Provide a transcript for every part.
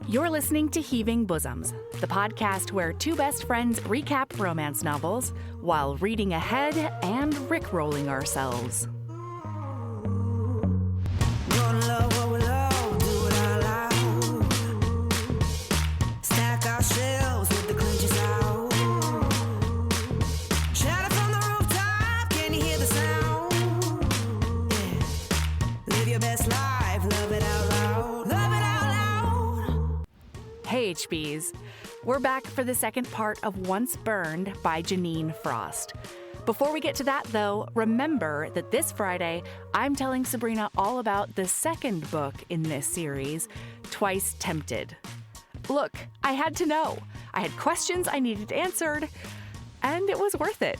You're listening to Heaving Bosoms, the podcast where two best friends recap romance novels while reading ahead and rickrolling ourselves. Hey HBs, we're back for the second part of Once Burned by Jeaniene Frost. Before we get to that though, remember that this Friday, I'm telling Sabrina all about the second book in this series, Twice Tempted. Look, I had to know. I had questions I needed answered, and it was worth it.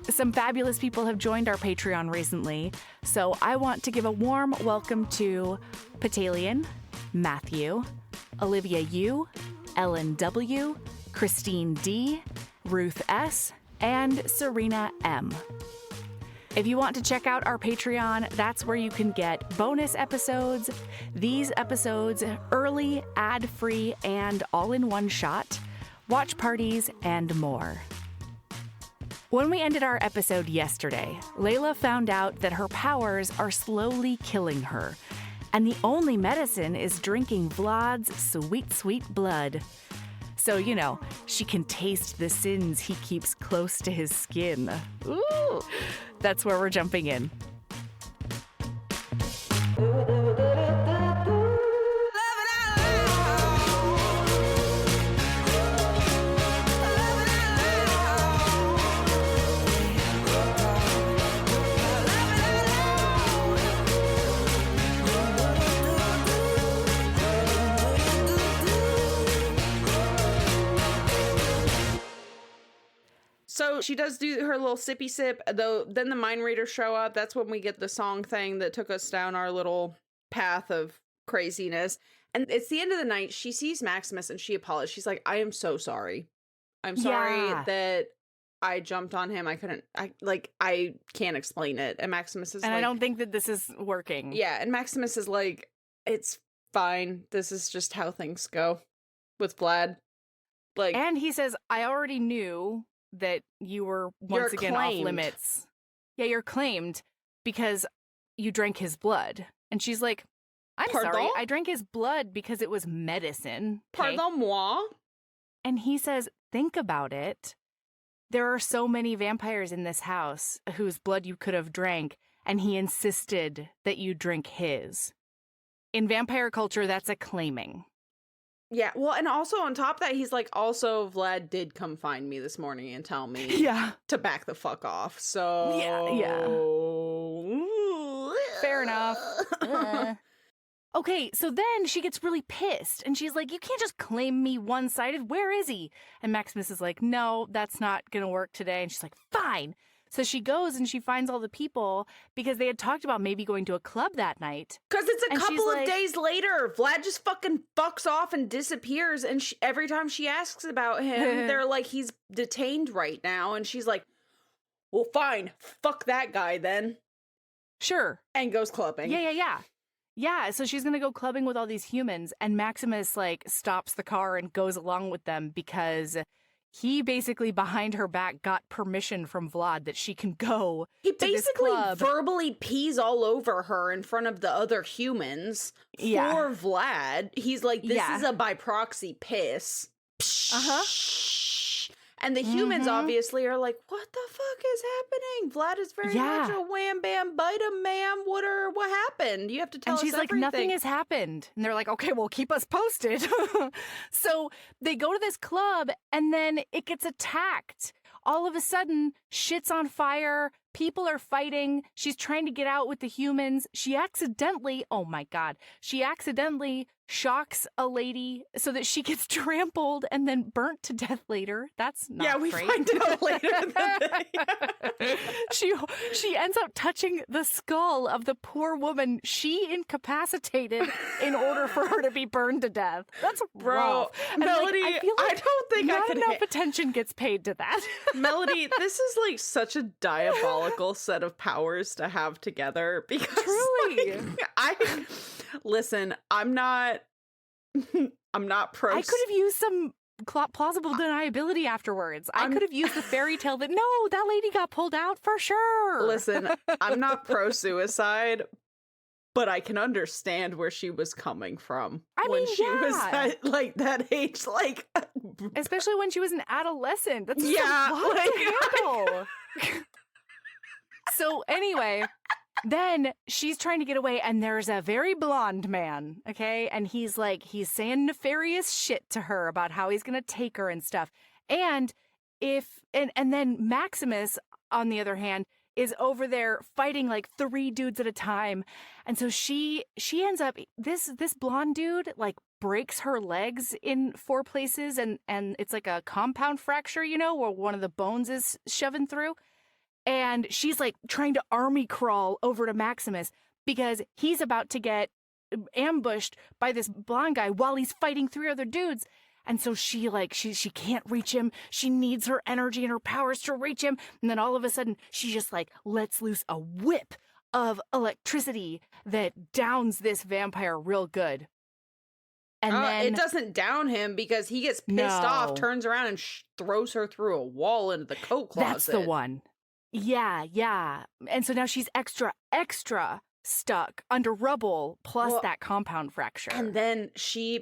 Some fabulous people have joined our Patreon recently, so I want to give a warm welcome to Patalian, Matthew, Olivia U, Ellen W, Christine D, Ruth S, and Serena M. If you want to check out our Patreon, that's where you can get bonus episodes, these episodes early, ad-free, and all in one shot, watch parties, and more. When we ended our episode yesterday, Layla found out that her powers are slowly killing her, and the only medicine is drinking Vlad's sweet, sweet blood. So, you know, she can taste the sins he keeps close to his skin. Ooh, that's where we're jumping in. So she does do her little sippy sip, though. Then the mind readers show up. That's when we get the song thing that took us down our little path of craziness. And it's the end of the night. She sees Maximus and she apologizes. She's like, I am so sorry. I'm sorry that I jumped on him. I can't explain it. And Maximus is and like, I don't think that this is working. Yeah. And Maximus is like, it's fine. This is just how things go with Vlad. Like, and he says, I already knew that you were once again off limits. Yeah, you're claimed because you drank his blood. And she's like, I'm sorry, I drank his blood because it was medicine. Pardon-moi? And he says, think about it. There are so many vampires in this house whose blood you could have drank, and he insisted that you drink his. In vampire culture, that's a claiming. Yeah, well, and also on top of that, he's like, also, Vlad did come find me this morning and tell me to back the fuck off, so... Yeah. Fair enough. Okay, so then she gets really pissed, and she's like, you can't just claim me one-sided, where is he? And Maximus is like, no, that's not gonna work today, and she's like, fine. So she goes and she finds all the people because they had talked about maybe going to a club that night. Because it's a couple of days later. Vlad just fucking fucks off and disappears. And every time she asks about him, they're like, he's detained right now. And she's like, well, fine. Fuck that guy then. Sure. And goes clubbing. Yeah. Yeah, so she's going to go clubbing with all these humans. And Maximus, like, stops the car and goes along with them because... he basically, behind her back, got permission from Vlad that she can go He to this basically club. verbally pees all over her in front of the other humans for Vlad. He's like, this is a by proxy piss. And the humans obviously are like, what the fuck is happening? Vlad is very much a wham bam bite 'em, ma'am. What happened? You have to tell us everything. And she's like, nothing has happened. And they're like, okay, well, keep us posted. So they go to this club and then it gets attacked. All of a sudden, shit's on fire. People are fighting. She's trying to get out with the humans. She accidentally shocks a lady so that she gets trampled and then burnt to death later. That's not we great. find out later that she ends up touching the skull of the poor woman she incapacitated in order for her to be burned to death. That's rough. And Melody, I feel like I don't think not I could enough attention gets paid to that. Melody, this is like such a diabolical set of powers to have together because truly, listen, I'm not I'm not pro. I could have used some plausible deniability afterwards. I could have used the fairy tale that, no, that lady got pulled out for sure. Listen, I'm not pro-suicide, but I can understand where she was coming from when she was at, like, that age, like... Especially when she was an adolescent. That's a lot to handle. So anyway, then she's trying to get away, and there's a very blonde man, okay? And he's saying nefarious shit to her about how he's going to take her and stuff. And then Maximus, on the other hand, is over there fighting like 3 dudes at a time. And so she ends up, this blonde dude like breaks her legs in 4 places, and it's like a compound fracture, you know, where one of the bones is shoving through. And she's like trying to army crawl over to Maximus because he's about to get ambushed by this blonde guy while he's fighting 3 other dudes. And so she can't reach him. She needs her energy and her powers to reach him. And then all of a sudden, she just like lets loose a whip of electricity that downs this vampire real good. And then it doesn't down him because he gets pissed off, turns around and throws her through a wall into the coat closet. That's the one. Yeah. And so now she's extra stuck under rubble plus that compound fracture. And then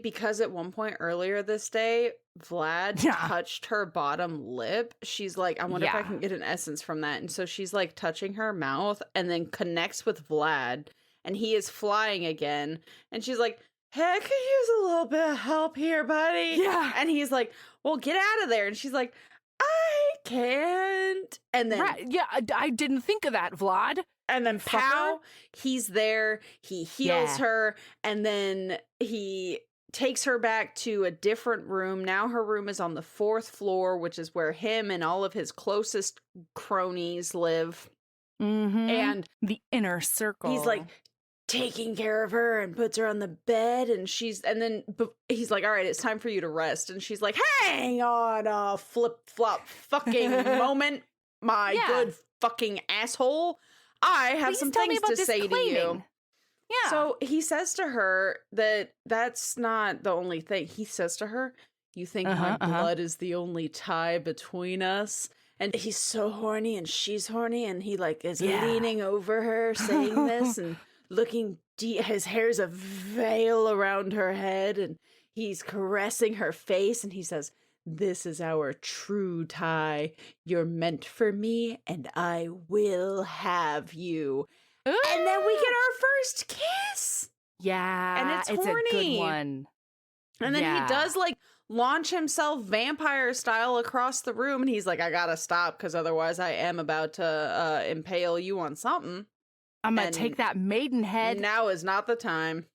because at one point earlier this day, Vlad touched her bottom lip. She's like, I wonder if I can get an essence from that. And so she's like touching her mouth and then connects with Vlad, and he is flying again. And she's like, hey, I could use a little bit of help here, buddy. Yeah. And he's like, well, get out of there. And she's like, I can't. And then I didn't think of that, Vlad. And then pow, he's there, he heals her, and then he takes her back to a different room. Now her room is on the 4th floor, which is where him and all of his closest cronies live. Mm-hmm. And the inner circle. He's like taking care of her and puts her on the bed, and then he's like, all right, it's time for you to rest. And she's like, hang on a flip-flop fucking moment, my good fucking asshole. I have some things to say to you. Yeah. So he says to her that's not the only thing. He says to her, you think my blood is the only tie between us? And he's so horny and she's horny, and he like is leaning over her saying this and looking deep. His hair's a veil around her head, and he's caressing her face, and he says, this is our true tie. You're meant for me, and I will have you. Ooh. And then we get our first kiss. Yeah. And it's horny. A good one. And then he does like launch himself vampire style across the room, and he's like, I gotta stop because otherwise I am about to impale you on something. I'm gonna take that maidenhead. Now is not the time.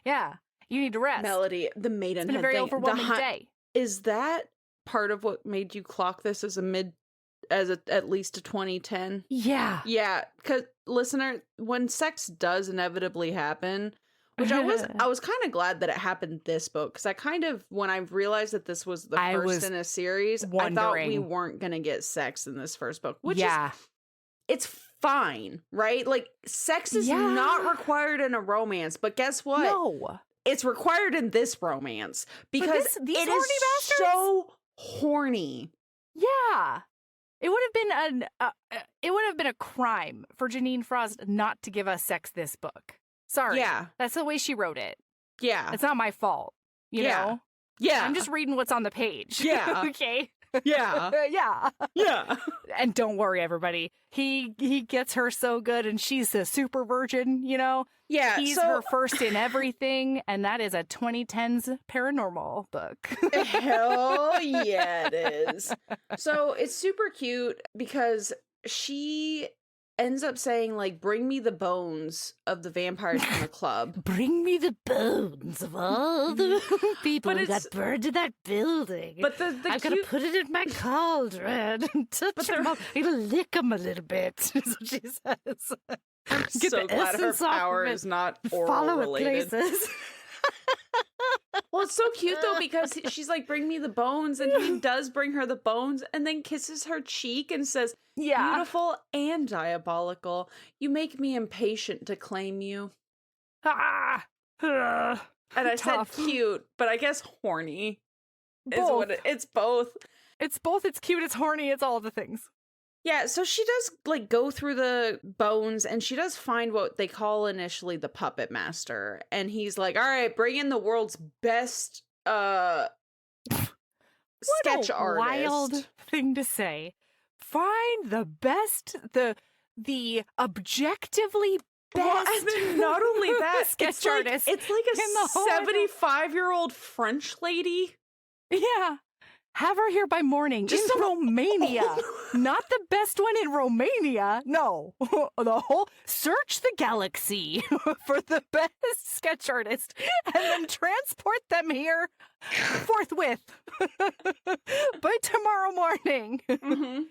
Yeah. You need to rest. Melody, the maidenhead. It's been a very overwhelming day. Is that part of what made you clock this as at least a 2010? Yeah. Yeah, because listener, when sex does inevitably happen, which I was kind of glad that it happened this book, because I kind of, when I realized that this was the first in a series, I thought we weren't going to get sex in this first book, which is, it's fine, right? Like, sex is not required in a romance, but guess what? No. It's required in this romance because these it is so horny. Yeah. It would have been a crime for Jeaniene Frost not to give us sex this book. Sorry. Yeah. That's the way she wrote it. Yeah. It's not my fault. You know? Yeah. I'm just reading what's on the page. Yeah. Okay. Yeah. Yeah. And don't worry, everybody. He gets her so good, and she's a super virgin, you know? Yeah. He's her first in everything, and that is a 2010s paranormal book. Hell yeah, it is. So it's super cute because she ends up saying, like, bring me the bones of the vampires from the club. Bring me the bones of all the people who got burned in that building. But I'm going to put it in my cauldron and touch them up. I'm going to lick them a little bit, is what she says. I'm so glad her power is not oral related. Places. Well, it's so cute, though, because she's like, bring me the bones, and he does bring her the bones, and then kisses her cheek and says, beautiful and diabolical, you make me impatient to claim you. And I Tough. said cute, but I guess horny is Both. what it's both. It's both. It's cute. It's horny. It's all the things. Yeah, so she does like go through the bones and she does find what they call initially the puppet master. And he's like, all right, bring in the world's best sketch artist. Wild thing to say. Find the best, the objectively best. Well, and then not only that, sketch artist. It's like in the whole a 75-year-old French lady. Yeah. Have her here by morning. Just in Romania. Not the best one in Romania. No. The whole search the galaxy for the best sketch artist and then transport them here forthwith. By tomorrow morning. Mm-hmm.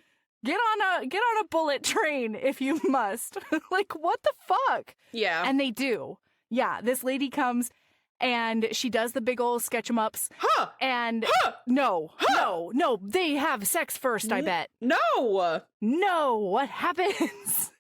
Get on a bullet train if you must. Like, what the fuck? Yeah. And they do. Yeah, this lady comes and she does the big old sketch 'em ups. Huh. And Huh. no, Huh. no, they have sex first, I bet. No. No, what happens?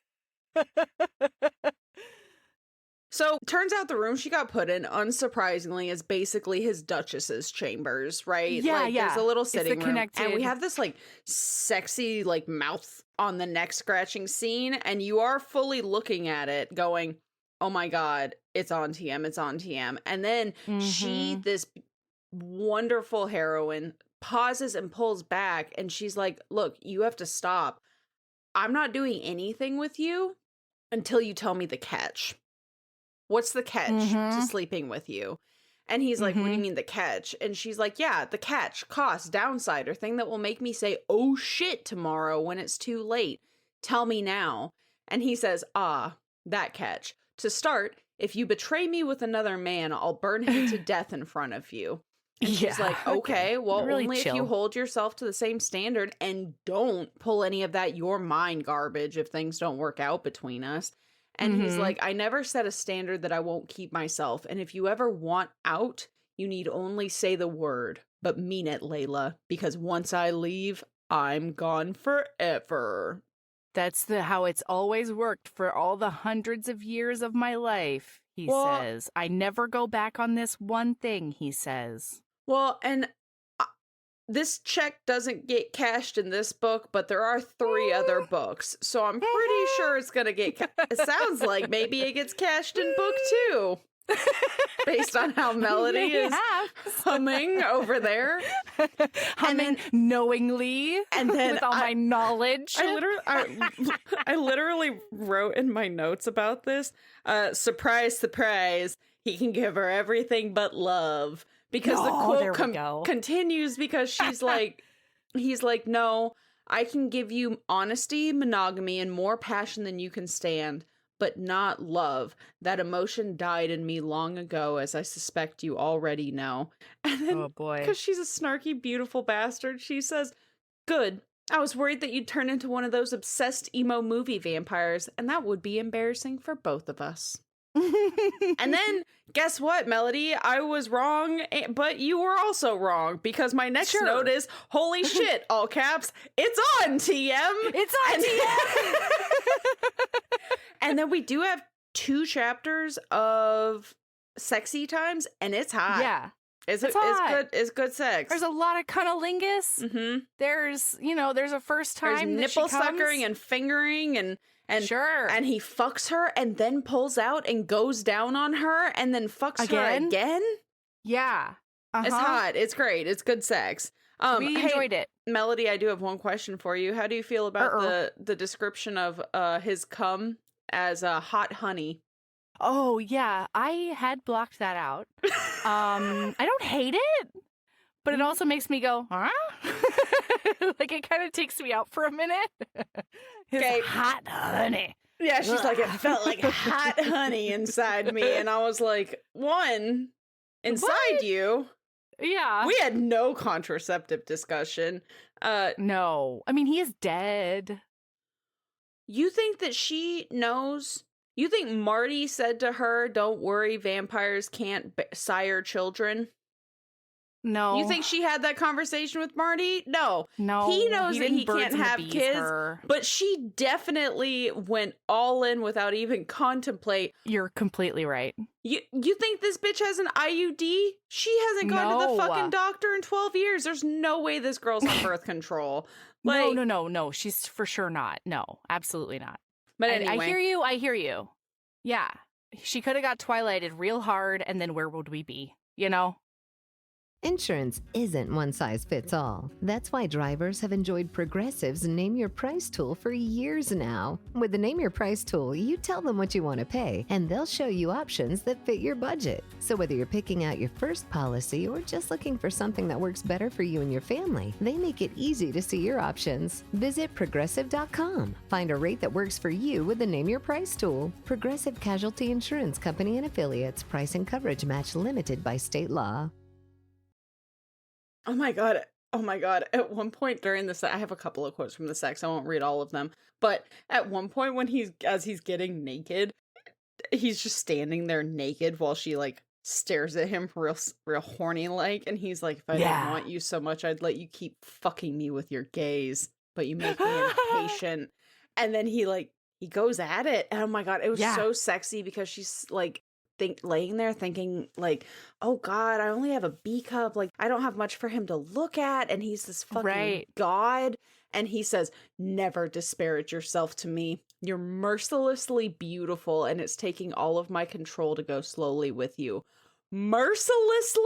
So, turns out the room she got put in, unsurprisingly, is basically his duchess's chambers, right? Yeah, like, yeah. There's a little It's the sitting room. And we connected- have this, like, sexy, like, mouth on the neck scratching scene. And you are fully looking at it going, oh my God, it's on TM, it's on TM. And then she, this wonderful heroine, pauses and pulls back. And she's like, look, you have to stop. I'm not doing anything with you until you tell me the catch. What's the catch to sleeping with you? And he's like, what do you mean the catch? And she's like, yeah, the catch, cost, downside, or thing that will make me say, oh shit, tomorrow when it's too late. Tell me now. And he says, that catch. To start, if you betray me with another man, I'll burn him to death in front of you. And she's like, okay, well, really only chill. if you hold yourself to the same standard and don't pull any of that your mind garbage if things don't work out between us. And he's like, I never set a standard that I won't keep myself. And if you ever want out, you need only say the word, but mean it, Layla, because once I leave, I'm gone forever. That's how it's always worked for all the hundreds of years of my life, he says. I never go back on this one thing, he says. Well, and this check doesn't get cashed in this book, but there are 3 other books. So I'm pretty sure it's going to get it sounds like maybe it gets cashed in book 2. Based on how Melody is humming over there. Humming knowingly and then with all my knowledge. I literally wrote in my notes about this. Surprise, surprise. He can give her everything but love. Because the quote continues because she's like, he's like, no, I can give you honesty, monogamy, and more passion than you can stand, but not love. That emotion died in me long ago, as I suspect you already know. And then, oh boy. Because she's a snarky, beautiful bastard, she says, good. I was worried that you'd turn into one of those obsessed emo movie vampires, and that would be embarrassing for both of us. And then, guess what, Melody? I was wrong, but you were also wrong, because my next note is, holy shit, all caps, it's on, TM! It's on, TM! And then we do have 2 chapters of sexy times, and it's hot. Yeah. It's hot. It's good sex. There's a lot of cunnilingus. Mm-hmm. There's a first time There's nipple suckering and fingering and sure. And he fucks her and then pulls out and goes down on her and then fucks her again. Yeah. It's hot. It's great. It's good sex. We enjoyed it. Melody, I do have one question for you. How do you feel about the description of his cum as hot honey? Oh, yeah. I had blocked that out. I don't hate it, but it also makes me go, huh? Like, it kind of takes me out for a minute. His hot honey. Yeah, she's like, it felt like hot honey inside me. And I was like, one, inside you? Yeah. We had no contraceptive discussion. No. I mean, he is dead. You think that she knows? You think Marty said to her, don't worry, vampires can't sire children? No. You think she had that conversation with Marty? No. No. He knows that didn't he birds can't and the have bees kids, her. but she definitely went all in without even contemplate. You're completely right. You think this bitch has an IUD? She hasn't gone to the No. fucking doctor in 12 years. There's no way this girl's on birth control. No. She's for sure not. No, absolutely not. But anyway. I hear you. Yeah. She could have got Twilighted real hard, and then where would we be? You know? Insurance isn't one size fits all. That's why drivers have enjoyed Progressive's Name Your Price tool for years now. With the Name Your Price tool, you tell them what you want to pay, and they'll show you options that fit your budget. So whether you're picking out your first policy or just looking for something that works better for you and your family, they make it easy to see your options. Visit Progressive.com. Find a rate that works for you with the Name Your Price tool. Progressive Casualty Insurance Company and Affiliates. Price and coverage match limited by state law. Oh my God. At one point during this, I have a couple of quotes from the sex. I won't read all of them. But at one point when as he's getting naked, he's just standing there naked while she like stares at him real horny like. And he's like, if I didn't want you so much, I'd let you keep fucking me with your gaze. But you make me impatient. And then he goes at it. And oh my God, it was so sexy because she's like, laying there thinking like, oh God, I only have a B cup, like I don't have much for him to look at, and he's this fucking god. And he says, never disparage yourself to me. You're mercilessly beautiful, and it's taking all of my control to go slowly with you. Mercilessly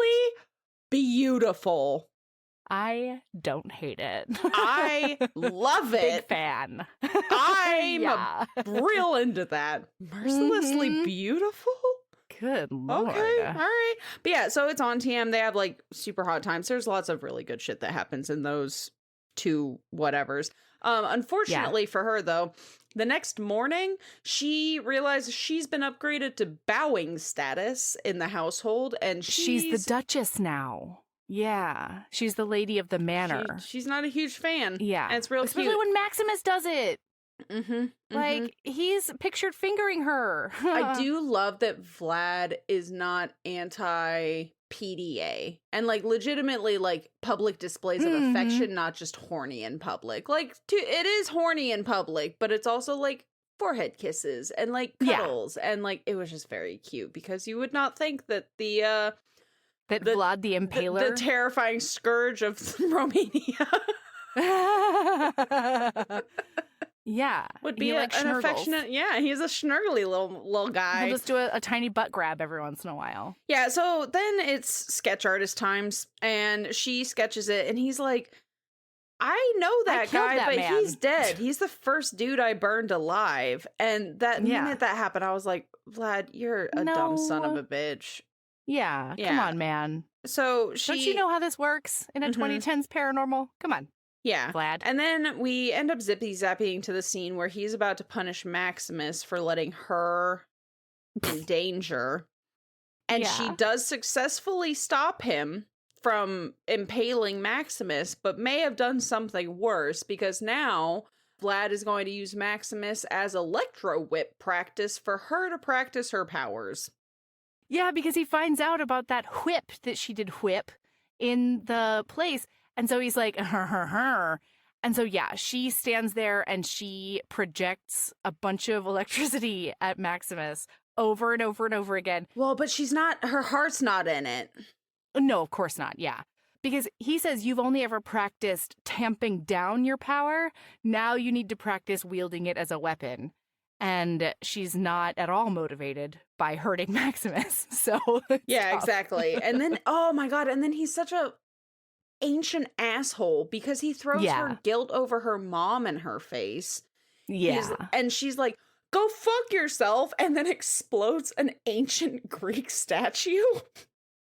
beautiful. I don't hate it. I love it. Big fan. I'm real into that. Mercilessly beautiful? Good Lord. Okay, all right. But yeah, so it's on TM. They have like super hot times. There's lots of really good shit that happens in those two whatevers. Unfortunately for her, though, the next morning, she realizes she's been upgraded to bowing status in the household, and she's the Duchess now. Yeah, she's the lady of the manor. She's not a huge fan. Yeah, and it's real especially cute when Maximus does it. Mm-hmm. He's pictured fingering her. I do love that Vlad is not anti-PDA and like legitimately like public displays of affection, not just horny in public. Like it is horny in public, but it's also like forehead kisses and like cuddles and like it was just very cute because you would not think that the Vlad the Impaler, the terrifying scourge of Romania. Yeah. Would be an affectionate, he's a snurgly little guy. He'll just do a tiny butt grab every once in a while. Yeah, so then it's sketch artist times, and she sketches it, and he's like, I know that guy, but man. He's dead. He's the first dude I burned alive. And that minute that happened, I was like, Vlad, you're a dumb son of a bitch. Yeah, come on, man. So don't you know how this works in a 2010s paranormal? Come on. Yeah. Vlad. And then we end up zippy-zapping to the scene where he's about to punish Maximus for letting her in danger. And she does successfully stop him from impaling Maximus, but may have done something worse because now Vlad is going to use Maximus as electro whip practice for her to practice her powers. Yeah, because he finds out about that whip that she did whip in the place. And so he's like, her. And so, she stands there and she projects a bunch of electricity at Maximus over and over and over again. Well, but her heart's not in it. No, of course not. Yeah. Because he says you've only ever practiced tamping down your power. Now you need to practice wielding it as a weapon. And she's not at all motivated by hurting Maximus. So, yeah, exactly. And then, oh my God. And then he's such a ancient asshole because he throws her guilt over her mom in her face. Yeah. And she's like, go fuck yourself, and then explodes an ancient Greek statue.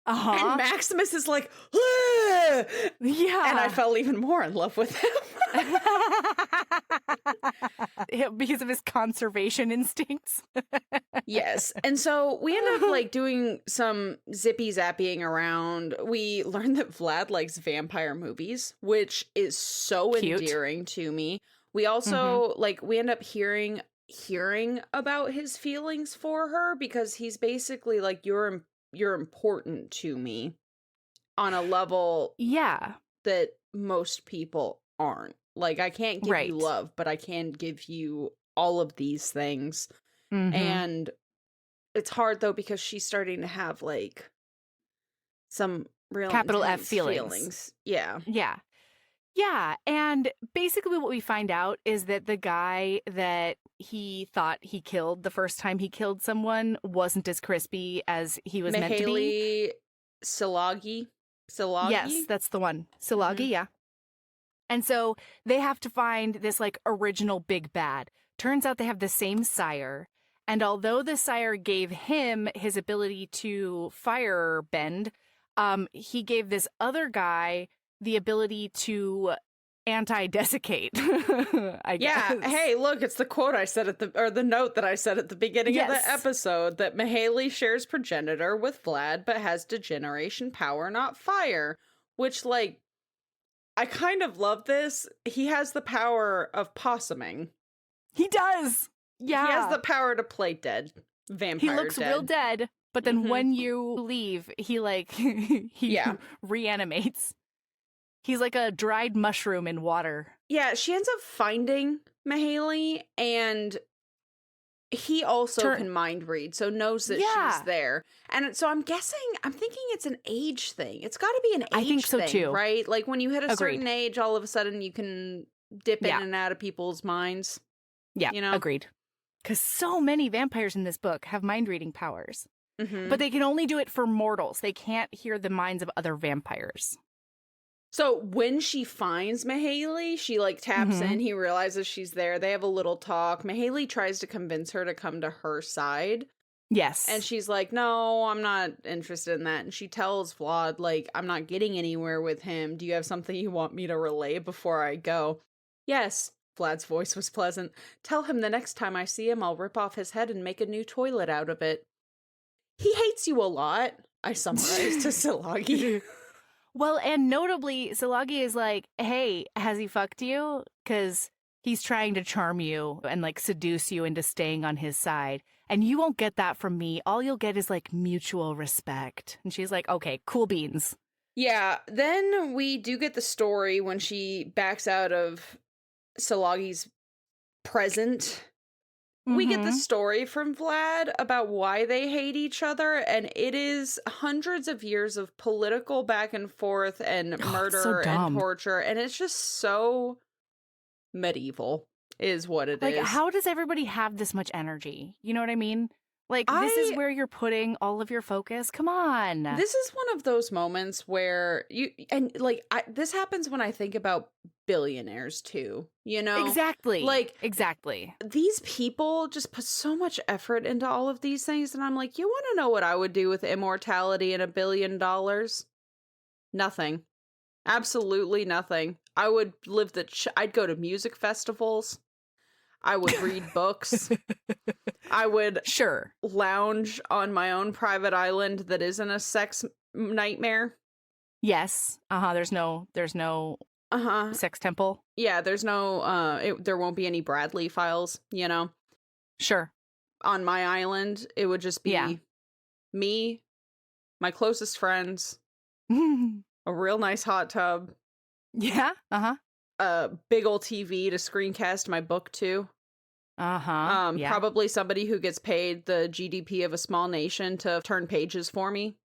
And Maximus is like, ah! Yeah. And I fell even more in love with him. Because of his conservation instincts. Yes. And so we end up like doing some zippy zapping around. We learn that Vlad likes vampire movies, which is so cute. Endearing to me. We also we end up hearing about his feelings for her because he's basically like, you're important to me. on a level Yeah. that most people aren't. Like, I can't give Right. you love, but I can give you all of these things. Mm-hmm. And it's hard, though, because she's starting to have, like, some real Capital F intense feelings. Yeah. Yeah. Yeah. And basically what we find out is that the guy that he thought he killed the first time he killed someone wasn't as crispy as he was meant to be. Silagi? Yes, that's the one. Silagi, yeah. And so they have to find this like original big bad. Turns out they have the same sire. And although the sire gave him his ability to fire bend, he gave this other guy the ability to anti-desiccate. I guess. Yeah. Hey, look, it's the quote I said the note that I said at the beginning of the episode, that Mahaley shares progenitor with Vlad, but has degeneration power, not fire. Which, like, I kind of love this. He has the power of possuming. He does. Yeah. He has the power to play dead. Vampire He looks real dead, but then when you leave, he reanimates. He's like a dried mushroom in water. Yeah, she ends up finding Mahaley, and he also can mind read, so knows that she's there. And so I'm thinking it's an age thing. It's got to be an age thing. I think so too. Right? Like when you hit a certain age, all of a sudden you can dip in and out of people's minds. Yeah, you know? Agreed. Because so many vampires in this book have mind reading powers. But they can only do it for mortals. They can't hear the minds of other vampires. So when she finds Mahaley, she like taps in, he realizes she's there. They have a little talk. Mahaley tries to convince her to come to her side. Yes. And she's like, no, I'm not interested in that. And she tells Vlad, like, I'm not getting anywhere with him. Do you have something you want me to relay before I go? Yes. Vlad's voice was pleasant. Tell him the next time I see him, I'll rip off his head and make a new toilet out of it. He hates you a lot, I summarized to Silagi. Well, and notably, Silagi is like, hey, has he fucked you? Because he's trying to charm you and like seduce you into staying on his side. And you won't get that from me. All you'll get is like mutual respect. And she's like, okay, cool beans. Yeah, then we do get the story when she backs out of Silagi's present. We get the story from Vlad about why they hate each other, and it is hundreds of years of political back and forth and murder and torture, and it's just so medieval, is what it is. Like, how does everybody have this much energy? You know what I mean? Like, this is where you're putting all of your focus? Come on. This is one of those moments where this happens when I think about billionaires too, you know? Exactly. Exactly. These people just put so much effort into all of these things, and I'm like, you want to know what I would do with immortality and $1 billion? Nothing. Absolutely nothing. I would live I'd go to music festivals. I would read books. I would lounge on my own private island that isn't a sex nightmare. Yes. There's no sex temple. Yeah, there's no there won't be any Bradley files, you know. Sure. On my island, it would just be me, my closest friends, a real nice hot tub. Yeah. A big old TV to screencast my book to. Probably somebody who gets paid the GDP of a small nation to turn pages for me.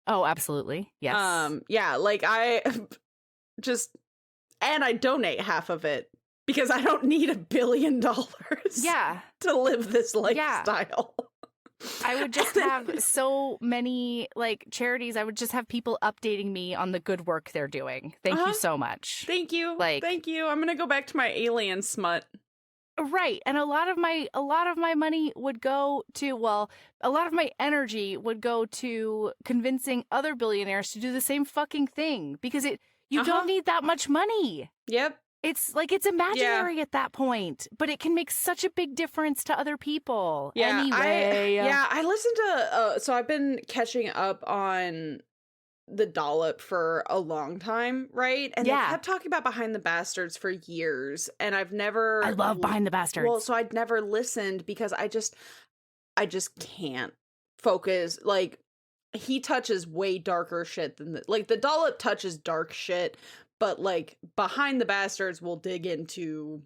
Oh, absolutely. Yes. Yeah, like I and I donate half of it because I don't need $1 billion. Yeah. To live this lifestyle. I would just have so many like charities. I would just have people updating me on the good work they're doing. Thank you so much. Thank you. Thank you. I'm gonna go back to my alien smut. Right. And a lot of my money would go to, well, a lot of my energy would go to convincing other billionaires to do the same fucking thing, because you don't need that much money. Yep. It's like, it's imaginary at that point, but it can make such a big difference to other people. Yeah, anyway. I listened to, so I've been catching up on the Dollop for a long time, right? And they kept talking about Behind the Bastards for years, and I love Behind the Bastards. Well, so I'd never listened because I just can't focus. Like, he touches way darker shit than the dollop touches dark shit, but like Behind the Bastards will dig into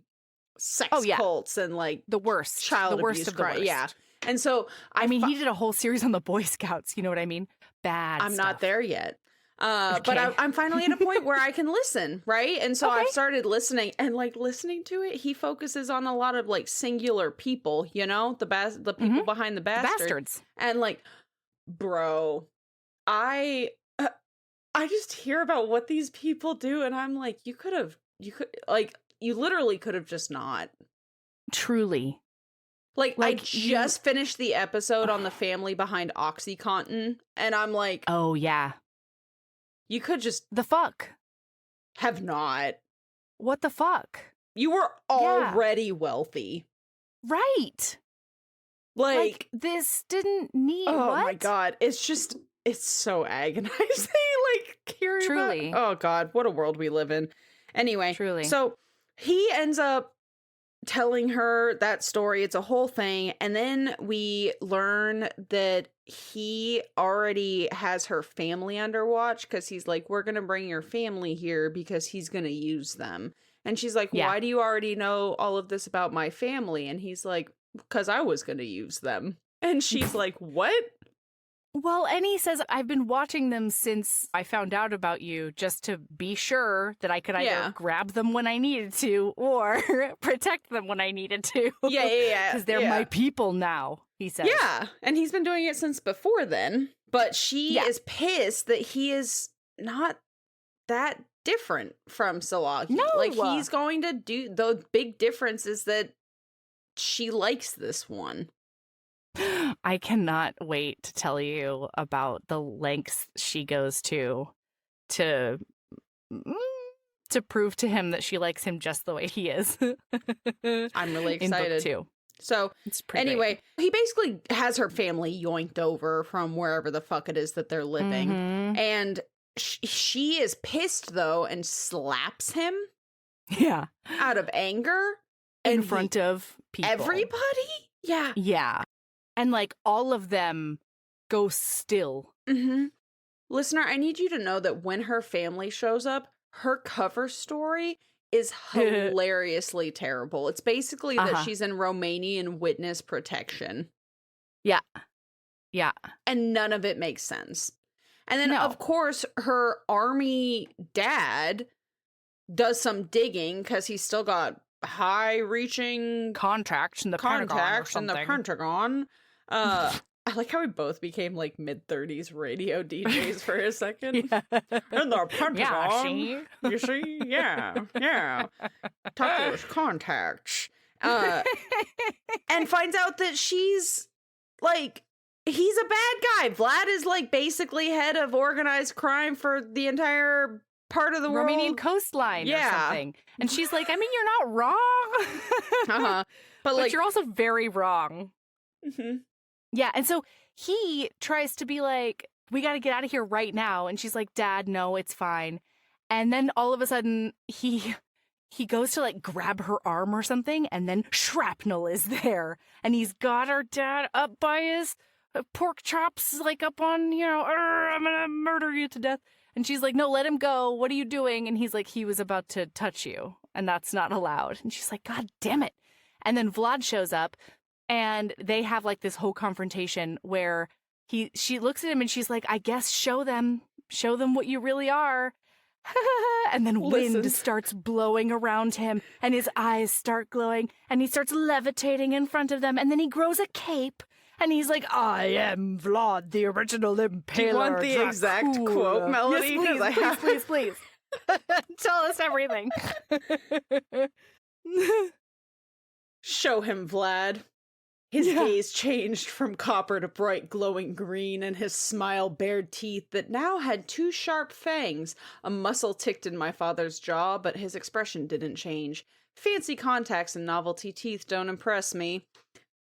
sex cults and like the worst child the worst abuse of the worst. Yeah. And so I mean, he did a whole series on the Boy Scouts, you know what I mean? Bad I'm stuff. not there yet. Okay. But I'm finally at a point where I can listen, right? And so I've started listening, and like listening to it, he focuses on a lot of like singular people, you know, the people behind the bastards. And like, bro, I just hear about what these people do, and I'm like, you literally could have just not. Truly. Like I just finished the episode on the family behind OxyContin, and I'm like, oh yeah. You could just the fuck have not. What the fuck? You were already wealthy. Right. Like this didn't need Oh what? my god. It's so agonizing. Like hearing Truly. Oh god, what a world we live in. Anyway. Truly. So he ends up telling her that story. It's a whole thing. And then we learn that he already has her family under watch because he's like, we're going to bring your family here because he's going to use them. And she's like, why do you already know all of this about my family? And he's like, because I was going to use them. And she's like, what? Well, and he says, I've been watching them since I found out about you just to be sure that I could either grab them when I needed to or protect them when I needed to. Yeah. Because they're my people now, he says. Yeah, and he's been doing it since before then. But she is pissed that he is not that different from Sawagi. No! Like, he's going to do... The big difference is that she likes this one. I cannot wait to tell you about the lengths she goes to prove to him that she likes him just the way he is. I'm really excited. In book 2. So anyway, great. He basically has her family yoinked over from wherever the fuck it is that they're living. And she is pissed, though, and slaps him. Yeah. Out of anger. In front of people. Everybody? Yeah. Yeah. And, like, all of them go still. Listener, I need you to know that when her family shows up, her cover story is hilariously terrible. It's basically that she's in Romanian witness protection. Yeah. Yeah. And none of it makes sense. And then, of course, her army dad does some digging because he's still got high-reaching contacts in the Pentagon. I like how we both became like mid-30s radio DJs for a second. In the Pentagon. You see? Yeah. Talk to those contacts. And finds out that she's like, he's a bad guy. Vlad is like basically head of organized crime for the entire part of the world. Romanian coastline or something. And she's like, I mean, you're not wrong. But like, you're also very wrong. Yeah, and so he tries to be like, we got to get out of here right now. And she's like, Dad, no, it's fine. And then all of a sudden, he goes to like grab her arm or something, and then shrapnel is there. And he's got her dad up by his pork chops, like up on, I'm going to murder you to death. And she's like, no, let him go. What are you doing? And he's like, he was about to touch you, and that's not allowed. And she's like, God damn it. And then Vlad shows up. And they have like this whole confrontation where she looks at him and she's like, I guess show them what you really are. And then wind starts blowing around him and his eyes start glowing and he starts levitating in front of them. And then he grows a cape and he's like, I am Vlad, the original impaler. Do you want the exact quote, Melody? Yes, please. Tell us everything. Show him, Vlad. His gaze changed from copper to bright glowing green, and his smile bared teeth that now had 2 sharp fangs. A muscle ticked in my father's jaw, but his expression didn't change. Fancy contacts and novelty teeth don't impress me.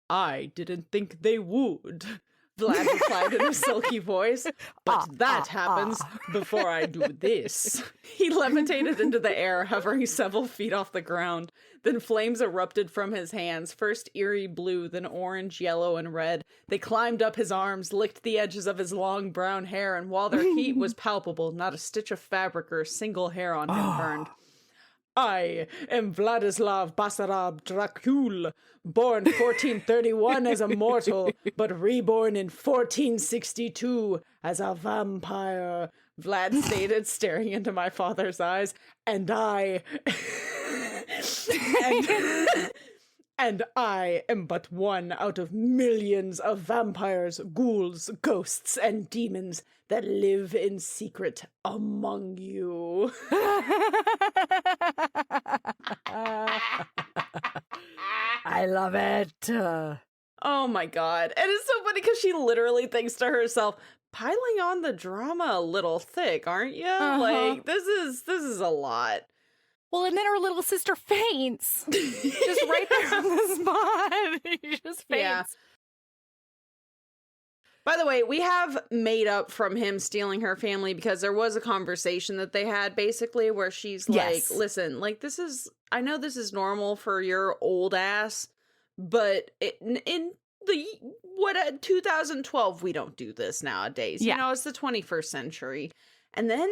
I didn't think they would. Vlad replied in a silky voice. But that happens before I do this. He levitated into the air, hovering several feet off the ground. Then flames erupted from his hands, first eerie blue, then orange, yellow, and red. They climbed up his arms, licked the edges of his long brown hair, and while their heat was palpable, not a stitch of fabric or a single hair on him burned. I am Vladislav Basarab Dracul, born 1431 as a mortal, but reborn in 1462 as a vampire, Vlad stated, staring into my father's eyes. And I... and I am but one out of millions of vampires, ghouls, ghosts, and demons that live in secret among you. I love it. Oh my god. And it's so funny because she literally thinks to herself, piling on the drama a little thick, aren't you? Like, this is a lot. Well, and then her little sister faints. Just right there on the spot. She just faints. Yeah. By the way, we have made up from him stealing her family because there was a conversation that they had basically where she's like, listen, like I know this is normal for your old ass, but in the 2012, we don't do this nowadays. Yeah. You know, it's the 21st century. And then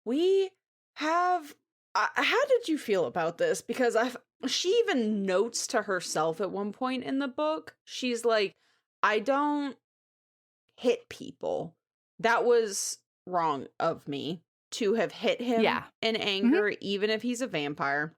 we have, how did you feel about this? Because she even notes to herself at one point in the book, she's like, I don't hit people. That was wrong of me to have hit him in anger, even if he's a vampire.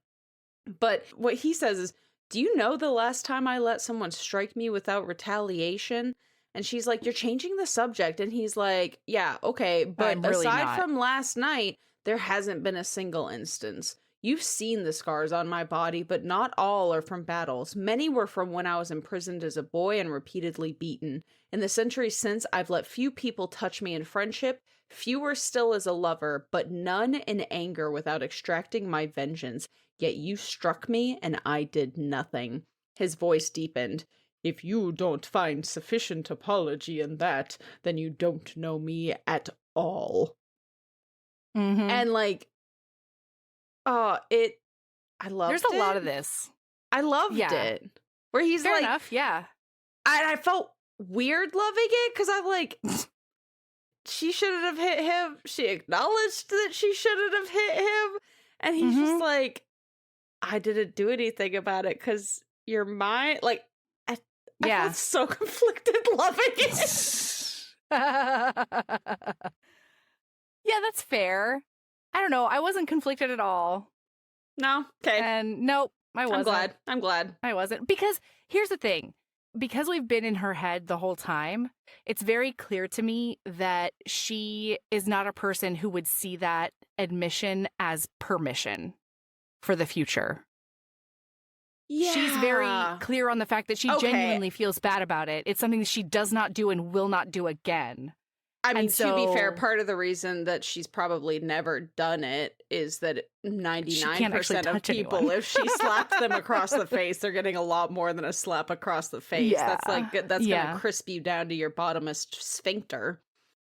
But what he says is, do you know the last time I let someone strike me without retaliation? And she's like, you're changing the subject. And he's like, yeah, okay. But really aside from last night, there hasn't been a single instance. You've seen the scars on my body, but not all are from battles. Many were from when I was imprisoned as a boy and repeatedly beaten. In the centuries since, I've let few people touch me in friendship, fewer still as a lover, but none in anger without extracting my vengeance. Yet you struck me, and I did nothing. His voice deepened. If you don't find sufficient apology in that, then you don't know me at all. And like, I loved it. There's a lot of this. I loved it. Where he's Fair like, enough, yeah. I felt weird loving it because I'm like, she shouldn't have hit him. She acknowledged that she shouldn't have hit him. And he's just like, I didn't do anything about it because you're mine. Like, I felt so conflicted loving it. Yeah, that's fair. I don't know. I wasn't conflicted at all. No? Okay. And nope, I wasn't. I'm glad. I wasn't. Because here's the thing. Because we've been in her head the whole time, it's very clear to me that she is not a person who would see that admission as permission for the future. Yeah. She's very clear on the fact that she genuinely feels bad about it. It's something that she does not do and will not do again. I mean, to be fair, part of the reason that she's probably never done it is that 99% of people, anyone. if she slapped them across the face, they're getting a lot more than a slap across the face. Yeah. That's going to crisp you down to your bottomest sphincter.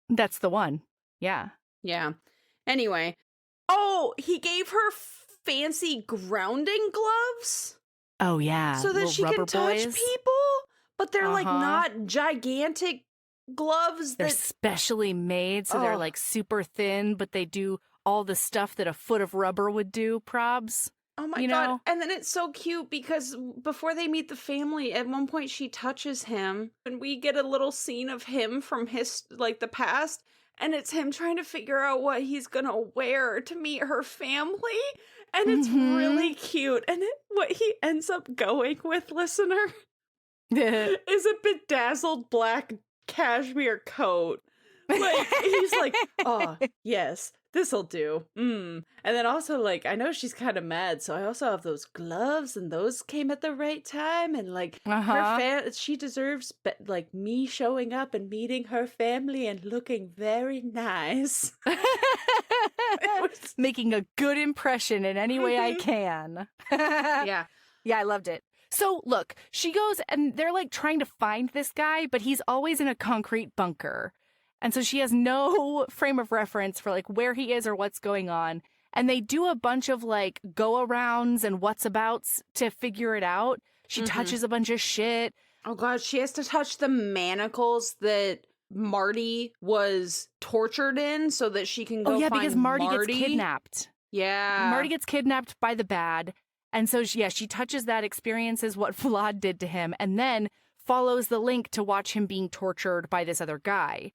That's the one. Yeah. Yeah. Anyway. Oh, he gave her fancy grounding gloves? Oh, yeah. So that Little she can touch boys. people? But they're like not gigantic gloves. They're specially made, so they're like super thin, but they do all the stuff that a foot of rubber would do, probs. Oh my God. And then it's so cute because before they meet the family, at one point she touches him and we get a little scene of him from the past. And it's him trying to figure out what he's going to wear to meet her family. And it's really cute. And what he ends up going with, listener, is a bedazzled black cashmere coat. Like, he's like, oh, yes, this'll do. And then also, like, I know she's kind of mad, so I also have those gloves, and those came at the right time. And, like, she deserves, like, me showing up and meeting her family and looking very nice. Making a good impression in any way I can. Yeah. Yeah, I loved it. So, look, she goes and they're like trying to find this guy, but he's always in a concrete bunker. And so she has no frame of reference for like where he is or what's going on. And they do a bunch of like go arounds and what's abouts to figure it out. She touches a bunch of shit. Oh, God, she has to touch the manacles that Marty was tortured in so that she can go find because Marty gets kidnapped. Yeah. Marty gets kidnapped by the bad. And so, she touches that, experiences what Vlad did to him, and then follows the link to watch him being tortured by this other guy.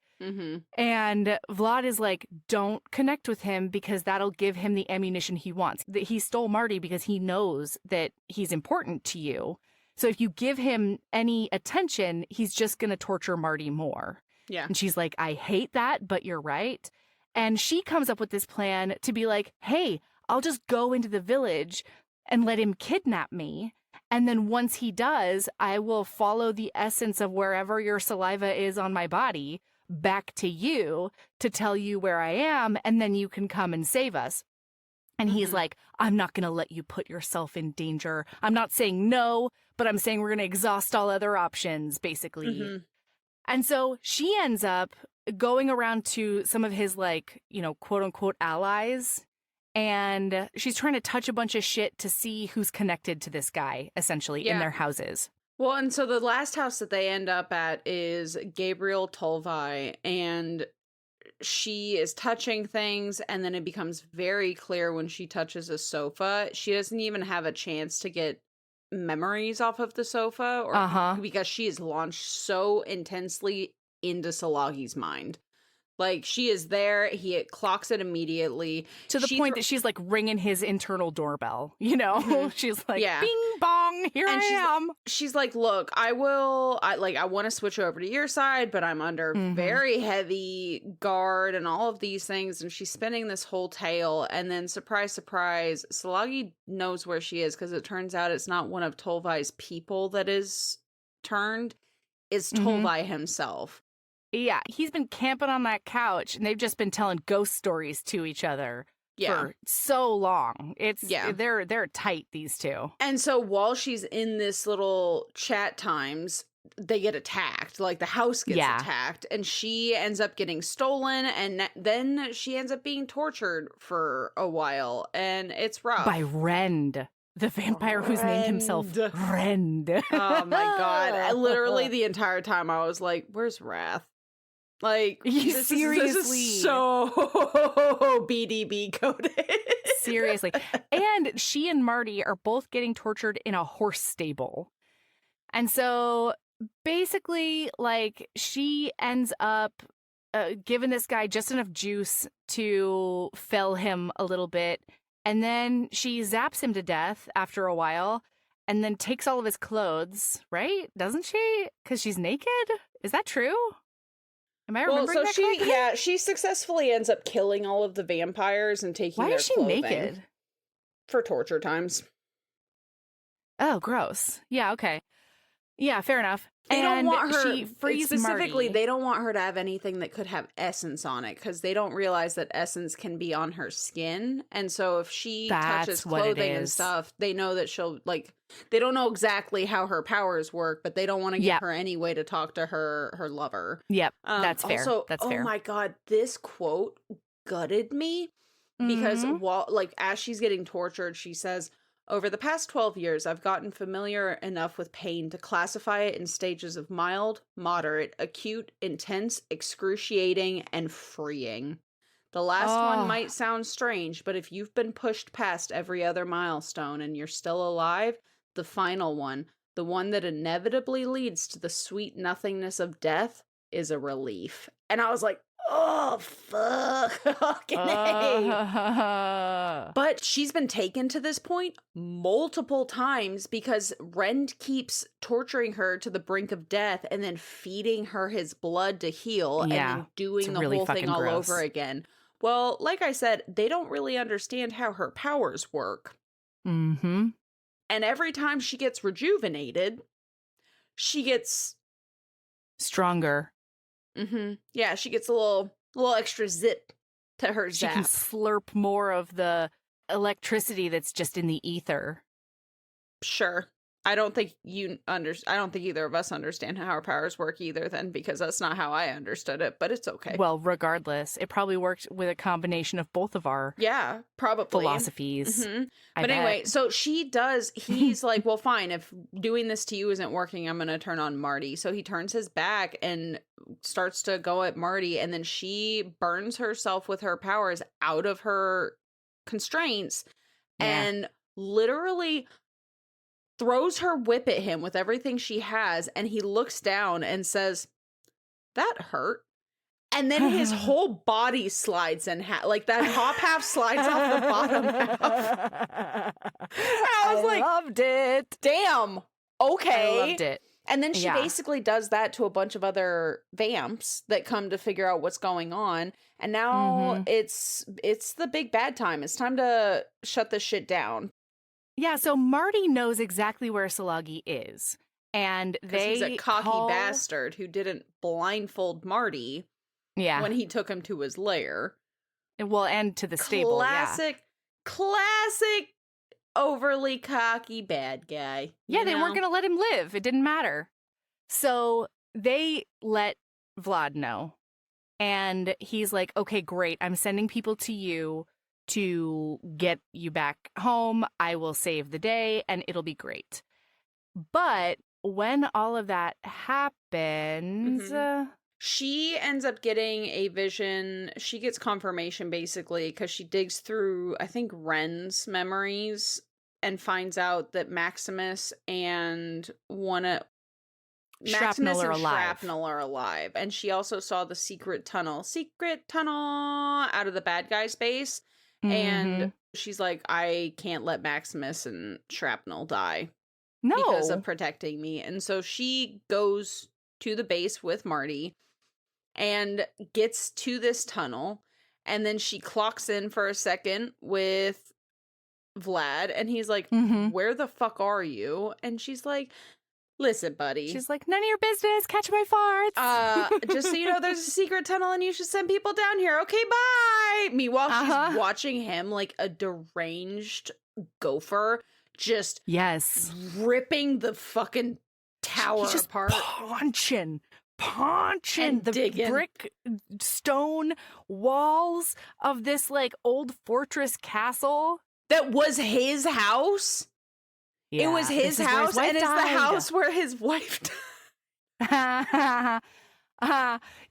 And Vlad is like, don't connect with him because that'll give him the ammunition he wants. He stole Marty because he knows that he's important to you. So if you give him any attention, he's just going to torture Marty more. Yeah. And she's like, I hate that, but you're right. And she comes up with this plan to be like, hey, I'll just go into the village and let him kidnap me. And then once he does, I will follow the essence of wherever your saliva is on my body back to you to tell you where I am, and then you can come and save us. And he's like, I'm not going to let you put yourself in danger. I'm not saying no, but I'm saying we're going to exhaust all other options, basically. And so she ends up going around to some of his, like, quote unquote allies. And she's trying to touch a bunch of shit to see who's connected to this guy, essentially, in their houses. Well, and so the last house that they end up at is Gabriel Tolvai, and she is touching things, and then it becomes very clear when she touches a sofa. She doesn't even have a chance to get memories off of the sofa, or because she is launched so intensely into Salagi's mind. Like, she is there, he clocks it immediately. To the point that she's, like, ringing his internal doorbell, She's like, bing bong, here I am. She's like, look, I want to switch over to your side, but I'm under very heavy guard and all of these things. And she's spinning this whole tale. And then, surprise, surprise, Salagi knows where she is, because it turns out it's not one of Tolvai's people that is turned. It's Tolvai himself. Yeah, he's been camping on that couch, and they've just been telling ghost stories to each other for so long. They're tight, these two. And so while she's in this little chat times, they get attacked. Like, the house gets attacked, and she ends up getting stolen, and then she ends up being tortured for a while, and it's rough. By Rend. The vampire who's named himself Rend. Oh my God. Literally the entire time I was like, where's Wrath? Like, this is so BDB coded. Seriously. And she and Marty are both getting tortured in a horse stable. And so basically, like, she ends up giving this guy just enough juice to fell him a little bit. And then she zaps him to death after a while and then takes all of his clothes, right? Doesn't she? Because she's naked? Is that true? Am I remembering that correctly? Yeah, she successfully ends up killing all of the vampires and taking their clothing. Why is she naked? For torture times. Oh, gross. Yeah, okay. Yeah, fair enough. They don't want her, she frees specifically, Marty. they don't want her to have anything that could have essence on it, because they don't realize that essence can be on her skin. And so if she touches clothing and stuff, they know that she'll, like, they don't know exactly how her powers work, but they don't want to give her any way to talk to her lover. Yep, that's fair. Also, that's fair. Oh my God, this quote gutted me, because as she's getting tortured, she says, over the past 12 years, I've gotten familiar enough with pain to classify it in stages of mild, moderate, acute, intense, excruciating, and freeing. The last one might sound strange, but if you've been pushed past every other milestone and you're still alive, the final one, the one that inevitably leads to the sweet nothingness of death, is a relief. And I was like, oh, fuck. Okay. But she's been taken to this point multiple times because Rend keeps torturing her to the brink of death and then feeding her his blood to heal and then doing the whole thing all over again. Well, like I said, they don't really understand how her powers work. Mm-hmm. And every time she gets rejuvenated, she gets stronger. Mm-hmm. Yeah, she gets a little extra zip to her zap. She can slurp more of the electricity that's just in the ether. Sure. I don't think I don't think either of us understand how our powers work either then, because that's not how I understood it, but it's okay. Well, regardless, it probably worked with a combination of both of our probably philosophies. But anyway, so he's like, well, fine, if doing this to you isn't working, I'm going to turn on Marty. So he turns his back and starts to go at Marty, and then she burns herself with her powers out of her constraints and literally throws her whip at him with everything she has, and he looks down and says, "That hurt." And then his whole body slides in half. Like, that top half slides off the bottom half. I was like, loved it. Damn. Okay. I loved it. And then she basically does that to a bunch of other vamps that come to figure out what's going on. And now it's the big bad time. It's time to shut this shit down. Yeah, so Marty knows exactly where Salagi is. And he's a cocky bastard who didn't blindfold Marty when he took him to his lair. Well, and to the stable, Classic overly cocky bad guy. Yeah, they weren't going to let him live. It didn't matter. So they let Vlad know. And he's like, okay, great. I'm sending people to you to get you back home. I will save the day and it'll be great. But when all of that happens, she ends up getting a vision. She gets confirmation basically because she digs through, I think, Ren's memories and finds out that Maximus and Shrapnel are alive. And she also saw the secret tunnel out of the bad guy's base. And she's like, I can't let Maximus and Shrapnel die because of protecting me. And so she goes to the base with Marty and gets to this tunnel. And then she clocks in for a second with Vlad. And he's like, where the fuck are you? And she's like, listen, buddy. She's like, none of your business. Catch my farts. Just so you know, there's a secret tunnel and you should send people down here. Okay, bye. Meanwhile, she's watching him like a deranged gopher just ripping the fucking tower apart. Punching the digging. brick stone walls of this like old fortress castle. That was his house? Yeah, it was his house, and it's the house where his wife died.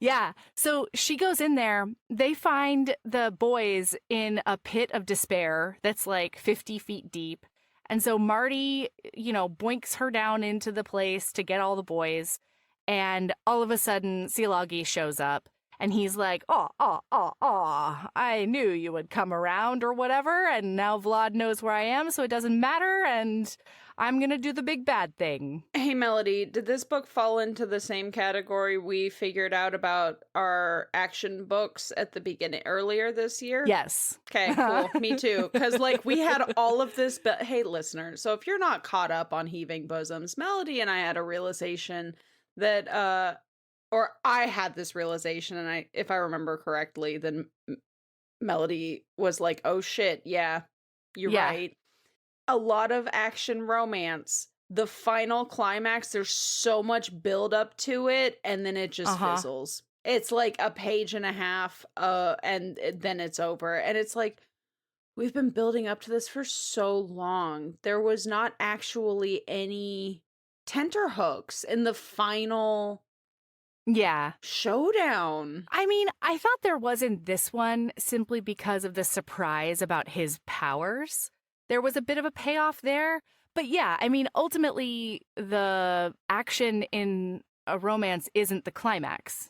Yeah. So she goes in there. They find the boys in a pit of despair that's like 50 feet deep. And so Marty, boinks her down into the place to get all the boys. And all of a sudden, Silagi shows up. And he's like, I knew you would come around or whatever. And now Vlad knows where I am, so it doesn't matter. And I'm going to do the big bad thing. Hey, Melody, did this book fall into the same category we figured out about our action books at the beginning earlier this year? Yes. Okay, cool. Me too. Because, we had all of this. But hey, listeners, so if you're not caught up on Heaving Bosoms, Melody and I had a realization that, or I had this realization, and if I remember correctly, then Melody was like, oh shit, yeah, you're right. A lot of action romance, the final climax, there's so much build up to it, and then it just fizzles. It's like a page and a half, and then it's over. And it's like, we've been building up to this for so long. There was not actually any tenterhooks in the final showdown. I mean, I thought there wasn't this one simply because of the surprise about his powers. There was a bit of a payoff there. But yeah, I mean, ultimately, the action in a romance isn't the climax,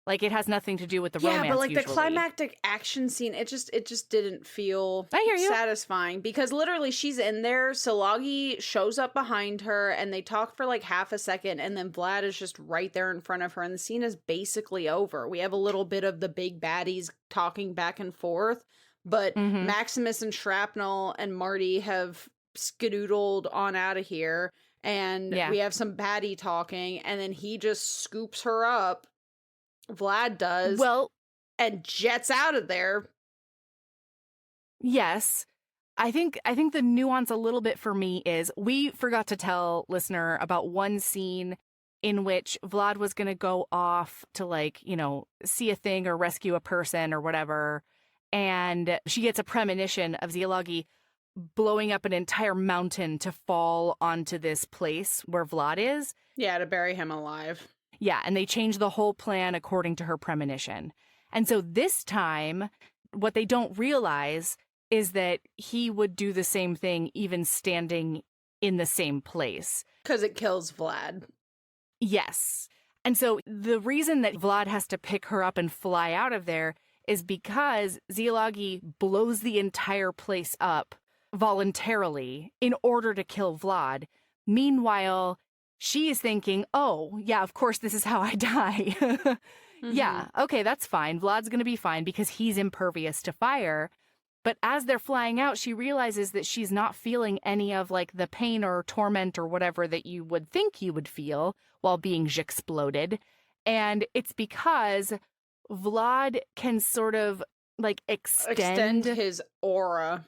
Like, it has nothing to do with the romance. Yeah, but usually. The climactic action scene, it just didn't feel satisfying, because literally she's in there, Silagi shows up behind her, and they talk for like half a second, and then Vlad is just right there in front of her, and the scene is basically over. We have a little bit of the big baddies talking back and forth, but Maximus and Shrapnel and Marty have skedoodled on out of here, and we have some baddie talking, and then he just scoops her up. Vlad does. Well, and jets out of there. Yes. I think the nuance a little bit for me is we forgot to tell listener about one scene in which Vlad was going to go off to, like, you know, see a thing or rescue a person or whatever. And she gets a premonition of Zialagi blowing up an entire mountain to fall onto this place where Vlad is. Yeah, to bury him alive. Yeah, and they change the whole plan according to her premonition. And so this time, what they don't realize is that he would do the same thing even standing in the same place. Because it kills Vlad. Yes. And so the reason that Vlad has to pick her up and fly out of there is because Zialagi blows the entire place up voluntarily in order to kill Vlad. Meanwhile, she is thinking, oh, yeah, of course, this is how I die. Yeah, okay, that's fine. Vlad's going to be fine because he's impervious to fire. But as they're flying out, she realizes that she's not feeling any of, like, the pain or torment or whatever that you would think you would feel while being exploded. And it's because Vlad can sort of, like, extend his aura.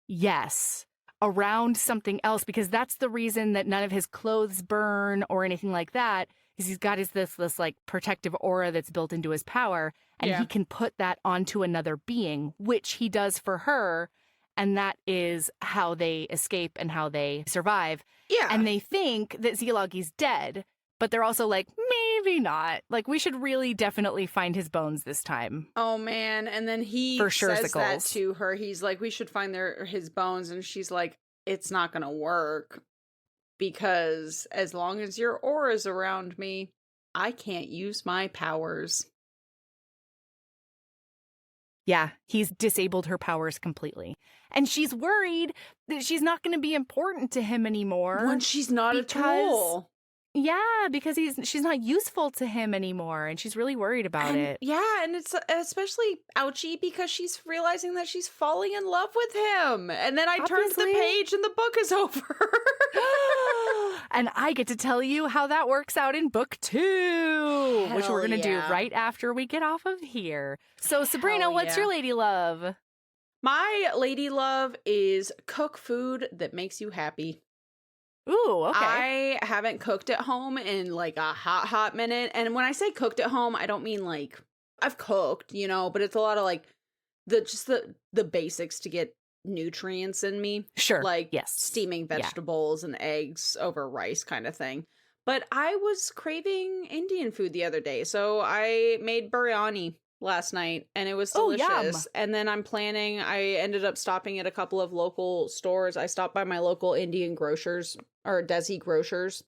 Yes, around something else, because that's the reason that none of his clothes burn or anything like that, is he's got this like protective aura that's built into his power, and he can put that onto another being, which he does for her, and that is how they escape and how they survive. Yeah. And they think that Zialagi's dead, but they're also like, maybe not. Like, we should really definitely find his bones this time. Oh, man. And then he for sure says that to her. He's like, we should find his bones. And she's like, it's not going to work because as long as your aura's around me, I can't use my powers. Yeah, he's disabled her powers completely. And she's worried that she's not going to be important to him anymore. When she's not a tool. Yeah, because she's not useful to him anymore, and she's really worried about it. Yeah, and it's especially ouchy because she's realizing that she's falling in love with him. And then I turned the page and the book is over. And I get to tell you how that works out in book 2, which we're going to do right after we get off of here. So, Sabrina, what's your lady love? My lady love is cook food that makes you happy. Ooh, okay. I haven't cooked at home in like a hot minute. And when I say cooked at home, I don't mean like I've cooked, you know, but it's a lot of like the basics to get nutrients in me. Sure. Like steaming vegetables and eggs over rice kind of thing. But I was craving Indian food the other day. So I made biryani last night and it was delicious. Yum. And then I ended up stopping at a couple of local stores. I stopped by my local Indian grocers or Desi grocers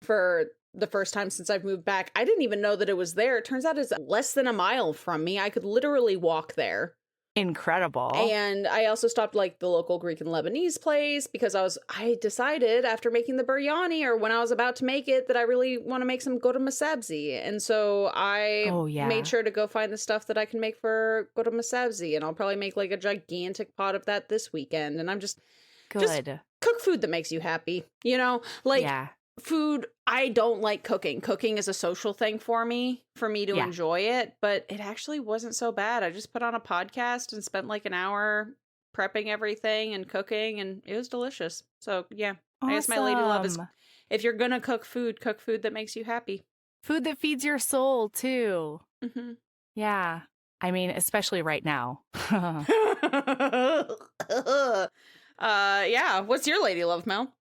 for the first time since I've moved back. I didn't even know that it was there. It turns out it's less than a mile from me. I could literally walk there. Incredible. And I also stopped like the local Greek and Lebanese place because I decided after making the biryani or when I was about to make it that I really want to make some gotam sabzi. And so I made sure to go find the stuff that I can make for gotam sabzi. And I'll probably make like a gigantic pot of that this weekend. And I'm just cook food that makes you happy, you know, like food. I don't like cooking. Cooking is a social thing for me to enjoy it, but it actually wasn't so bad. I just put on a podcast and spent like an hour prepping everything and cooking, and it was delicious. So yeah, awesome. I guess my lady love is if you're gonna cook food that makes you happy. Food that feeds your soul too. Mm-hmm. Yeah. I mean, especially right now. Yeah. What's your lady love, Mel?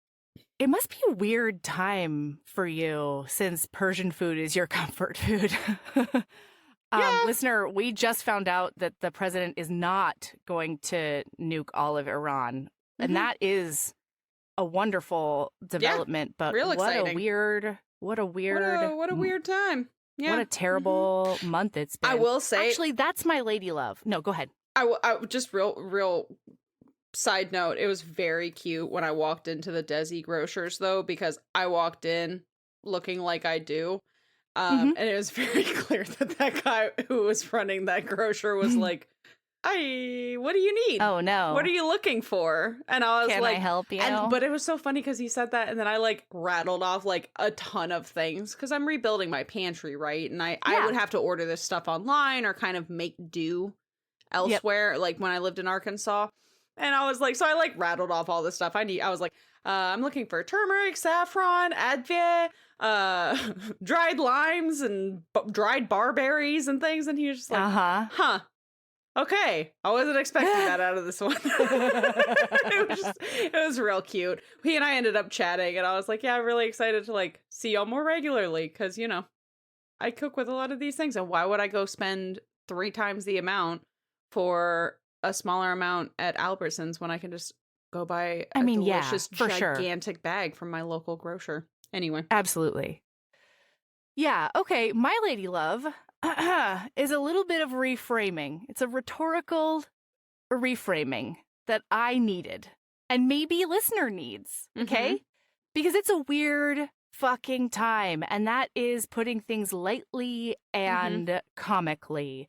It must be a weird time for you since Persian food is your comfort food. Listener, we just found out that the president is not going to nuke all of Iran. And that is a wonderful development, but real exciting. What a weird time. Yeah. What a terrible month it's been. I will say. Actually, that's my lady love. No, go ahead. I just real side note, it was very cute when I walked into the Desi grocers, though, because I walked in looking like I do. And it was very clear that guy who was running that grocer was like, what do you need? Oh, no. What are you looking for? And I was Can like, I help you? But it was so funny because he said that, and then I like rattled off like a ton of things because I'm rebuilding my pantry, right? And I would have to order this stuff online or kind of make do elsewhere, like when I lived in Arkansas. And I was like, so I like rattled off all this stuff I need. I was like, I'm looking for turmeric, saffron, advent, dried limes and dried barberries and things. And he was just like, huh. Okay, I wasn't expecting that out of this one. It was real cute. He and I ended up chatting, and I was like, yeah, I'm really excited to like see y'all more regularly because, you know, I cook with a lot of these things, and why would I go spend 3 times the amount for a smaller amount at Albertsons when I can just go buy a delicious, gigantic bag from my local grocer? Anyway. Absolutely. Yeah, okay, my lady love is a little bit of reframing. It's a rhetorical reframing that I needed and maybe listener needs, okay? Because it's a weird fucking time, and that is putting things lightly and comically.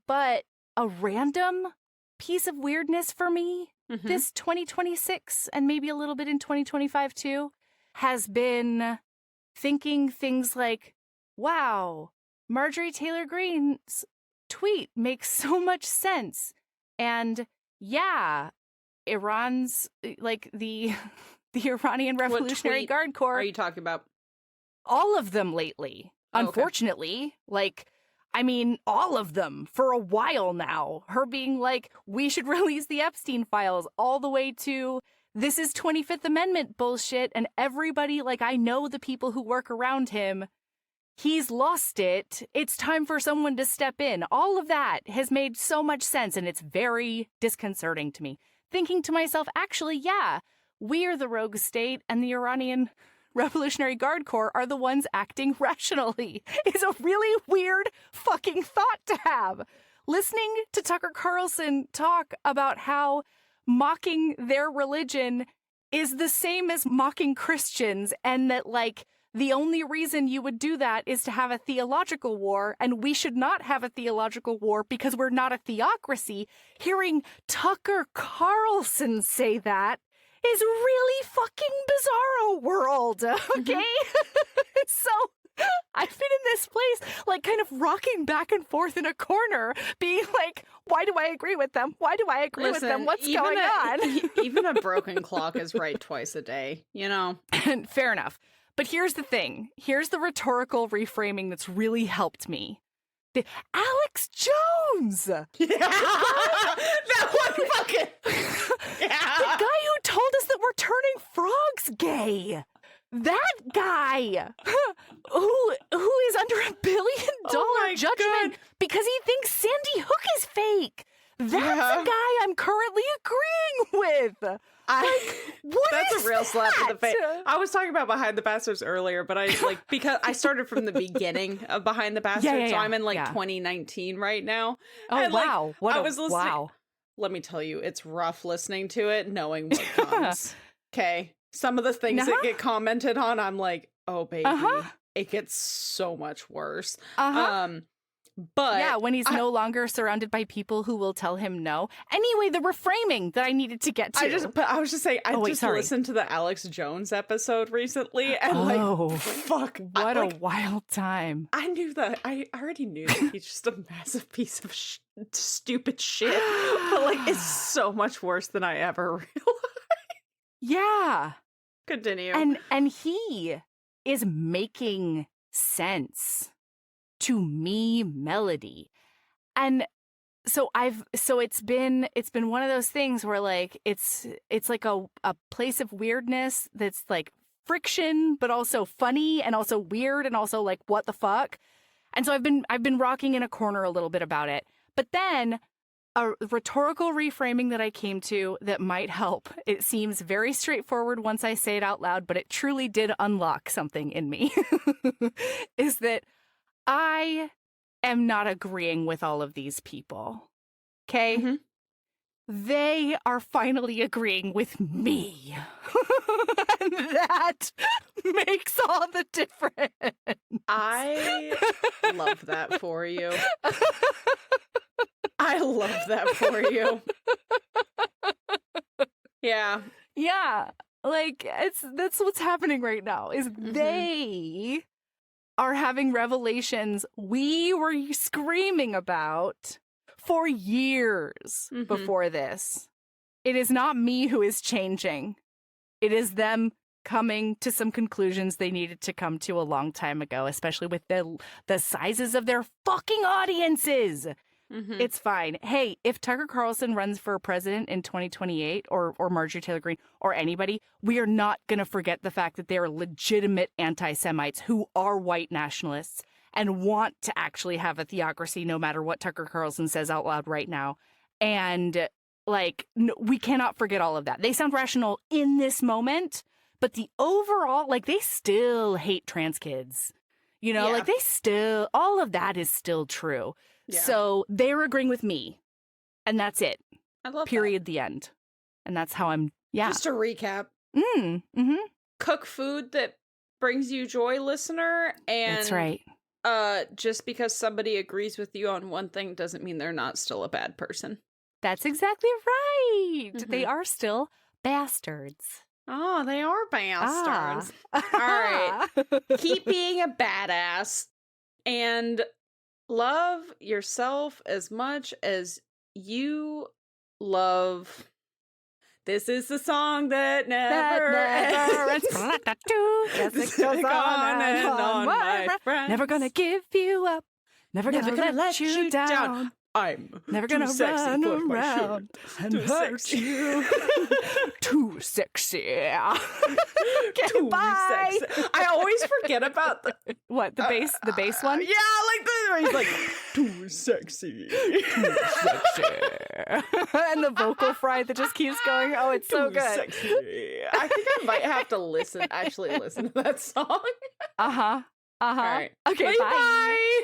But a random piece of weirdness for me this 2026 and maybe a little bit in 2025 too has been thinking things like, wow, Marjorie Taylor Greene's tweet makes so much sense. And yeah, Iran's, like, the Iranian Revolutionary Guard Corps. Are you talking about? All of them lately, unfortunately. Okay. Like, I mean, all of them for a while now. Her being like, we should release the Epstein files, all the way to this is 25th Amendment bullshit. And everybody, like, I know the people who work around him. He's lost it. It's time for someone to step in. All of that has made so much sense, and it's very disconcerting to me. Thinking to myself, actually, yeah, we are the rogue state, and the Iranian Revolutionary Guard Corps are the ones acting rationally. Is a really weird fucking thought to have. Listening to Tucker Carlson talk about how mocking their religion is the same as mocking Christians, and that, like, the only reason you would do that is to have a theological war, and we should not have a theological war because we're not a theocracy. Hearing Tucker Carlson say that is really fucking bizarro world, okay? So I've been in this place, like, kind of rocking back and forth in a corner, being like, why do I agree with them? Why do I agree with them? What's going on? Even a broken clock is right twice a day, you know? Fair enough. But here's the thing. Here's the rhetorical reframing that's really helped me. Alex Jones! Yeah. That one fucking... Yeah. The guy who told us that we're turning frogs gay. That guy who is under $1 billion judgment because he thinks Sandy Hook is fake. That's the guy I'm currently agreeing with. That's a real slap in the face. I was talking about Behind the Bastards earlier, but because I started from the beginning of Behind the Bastards, so I'm in 2019 right now. Oh, and, wow. Wow. Let me tell you, it's rough listening to it, knowing what comes. Okay. Some of the things that get commented on, I'm like, oh, baby, it gets so much worse. But yeah, when he's no longer surrounded by people who will tell him no. Anyway, the reframing that I needed to get to. I was just saying, I listened to the Alex Jones episode recently, and fuck, what a wild time. I knew that. I already knew that he's just a massive piece of stupid shit, but like, it's so much worse than I ever realized. Yeah. Continue. And he is making sense to me, Melody. And so it's been one of those things where, like, it's like a place of weirdness that's like friction, but also funny and also weird and also like, what the fuck? And so I've been rocking in a corner a little bit about it. But then a rhetorical reframing that I came to that might help. It seems very straightforward once I say it out loud, but it truly did unlock something in me. Is that I am not agreeing with all of these people. Okay? Mm-hmm. They are finally agreeing with me. And that makes all the difference. I love that for you. I love that for you. Yeah. Yeah. Like, that's what's happening right now, is they are having revelations we were screaming about for years before this. It is not me who is changing. It is them coming to some conclusions they needed to come to a long time ago, especially with the sizes of their fucking audiences. Mm-hmm. It's fine. Hey, if Tucker Carlson runs for president in 2028 or Marjorie Taylor Greene or anybody, we are not going to forget the fact that they are legitimate anti-Semites who are white nationalists and want to actually have a theocracy no matter what Tucker Carlson says out loud right now. And like, no, we cannot forget all of that. They sound rational in this moment, but the overall, like, they still hate trans kids. You know, like, they still, all of that is still true. Yeah. So they're agreeing with me. And that's it. I love Period. The end. And that's how I'm, yeah. Just to recap. Mm-hmm. Cook food that brings you joy, listener. And That's right. Just because somebody agrees with you on one thing doesn't mean they're not still a bad person. That's exactly right. Mhm. They are still bastards. Oh, they are bastards. Ah. All right. Keep being a badass and love yourself as much as you love. This is the song that never ends. Yes, it goes on and on, my friend. Never gonna give you up. Never gonna let you down. I'm never gonna run around and hurt you. Too sexy. Okay, Too bye. sexy. I always forget about the What, the bass one? Yeah, like the he's like too sexy. Too sexy. And the vocal fry that just keeps going. Oh, it's so Too good. sexy. I think I might have to actually listen to that song. Uh-huh. All right. Okay, bye.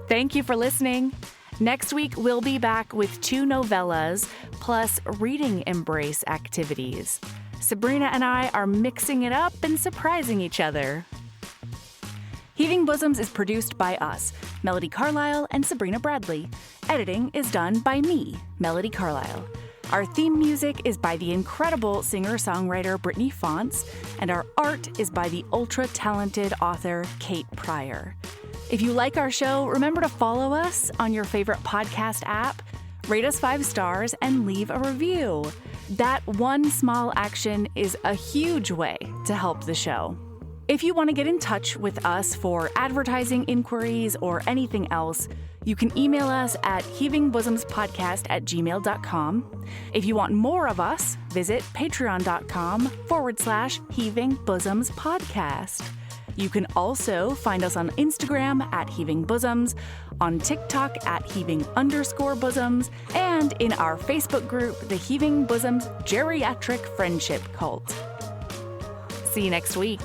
Thank you for listening. Next week, we'll be back with 2 novellas plus reading embrace activities. Sabrina and I are mixing it up and surprising each other. Heaving Bosoms is produced by us, Melody Carlisle and Sabrina Bradley. Editing is done by me, Melody Carlisle. Our theme music is by the incredible singer-songwriter Brittany Fonts, and our art is by the ultra-talented author Kate Pryor. If you like our show, remember to follow us on your favorite podcast app, rate us 5 stars, and leave a review. That one small action is a huge way to help the show. If you want to get in touch with us for advertising inquiries or anything else, you can email us at heavingbosomspodcast@gmail.com. If you want more of us, visit patreon.com/heavingbosomspodcast. You can also find us on Instagram at Heaving Bosoms, on TikTok at Heaving_Bosoms, and in our Facebook group, the Heaving Bosoms Geriatric Friendship Cult. See you next week.